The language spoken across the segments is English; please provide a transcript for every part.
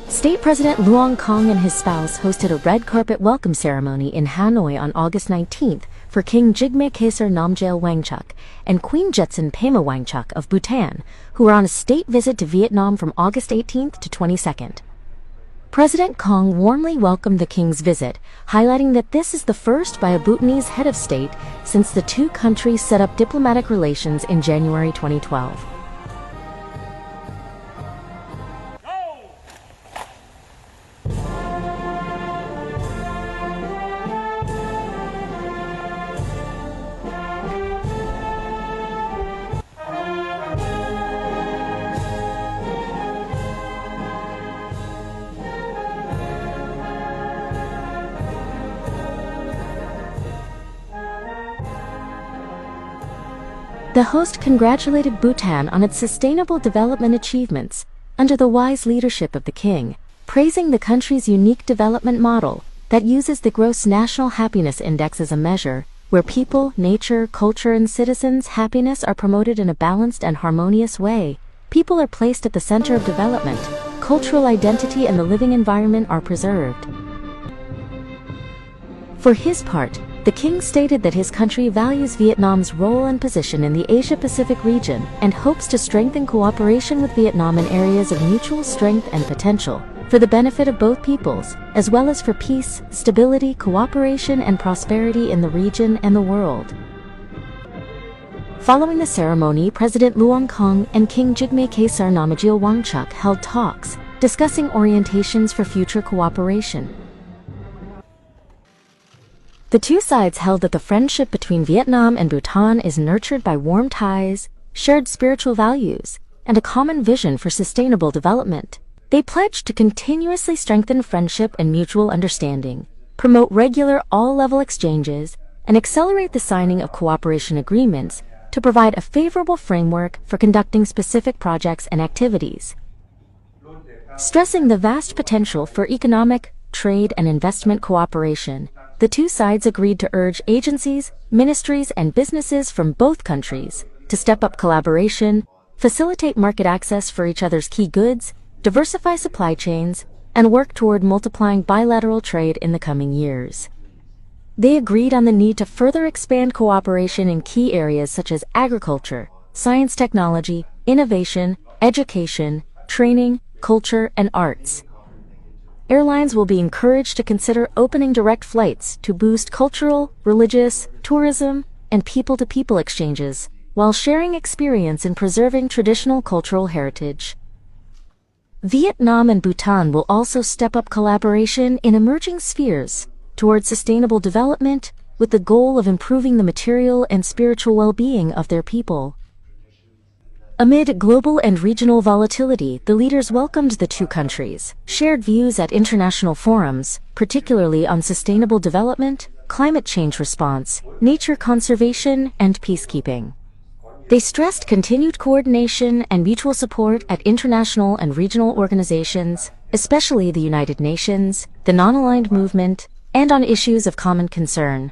State President Luong Kong and his spouse hosted a red carpet welcome ceremony in Hanoi on August 19th for King Jigme Khesar Namgyel Wangchuk and Queen Jetsun Pema Wangchuk of Bhutan, who were on a state visit to Vietnam from August 18th to 22nd. President Kong warmly welcomed the king's visit, highlighting that this is the first by a Bhutanese head of state since the two countries set up diplomatic relations in January 2012. The host congratulated Bhutan on its sustainable development achievements under the wise leadership of the king, praising the country's unique development model that uses the Gross National Happiness Index as a measure, where people, nature, culture, and citizens' happiness are promoted in a balanced and harmonious way. People are placed at the center of development, cultural identity and the living environment are preserved. For his part, the king stated that his country values Vietnam's role and position in the Asia-Pacific region and hopes to strengthen cooperation with Vietnam in areas of mutual strength and potential for the benefit of both peoples, as well as for peace, stability, cooperation, and prosperity in the region and the world. Following the ceremony, President Luong Kong and King Jigme Khesar Namgyel Wangchuk held talks, discussing orientations for future cooperation. The two sides held that the friendship between Vietnam and Bhutan is nurtured by warm ties, shared spiritual values, and a common vision for sustainable development. They pledged to continuously strengthen friendship and mutual understanding, promote regular all-level exchanges, and accelerate the signing of cooperation agreements to provide a favorable framework for conducting specific projects and activities. Stressing the vast potential for economic, trade, and investment cooperation, the two sides agreed to urge agencies, ministries, and businesses from both countries to step up collaboration, facilitate market access for each other's key goods, diversify supply chains, and work toward multiplying bilateral trade in the coming years. They agreed on the need to further expand cooperation in key areas such as agriculture, science technology, innovation, education, training, culture, and arts. Airlines will be encouraged to consider opening direct flights to boost cultural, religious, tourism, and people-to-people exchanges, while sharing experience in preserving traditional cultural heritage. Vietnam and Bhutan will also step up collaboration in emerging spheres towards sustainable development with the goal of improving the material and spiritual well-being of their people. Amid global and regional volatility, the leaders welcomed the two countries, shared views at international forums, particularly on sustainable development, climate change response, nature conservation, and peacekeeping. They stressed continued coordination and mutual support at international and regional organizations, especially the United Nations, the Non-Aligned Movement, and on issues of common concern.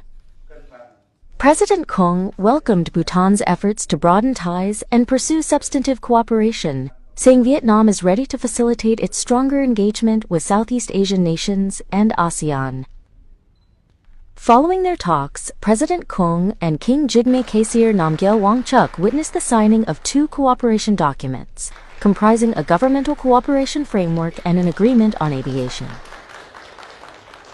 President Kong welcomed Bhutan's efforts to broaden ties and pursue substantive cooperation, saying Vietnam is ready to facilitate its stronger engagement with Southeast Asian nations and ASEAN. Following their talks, President Kong and King Jigme Khesar Namgyel Wangchuk witnessed the signing of two cooperation documents, comprising a governmental cooperation framework and an agreement on aviation.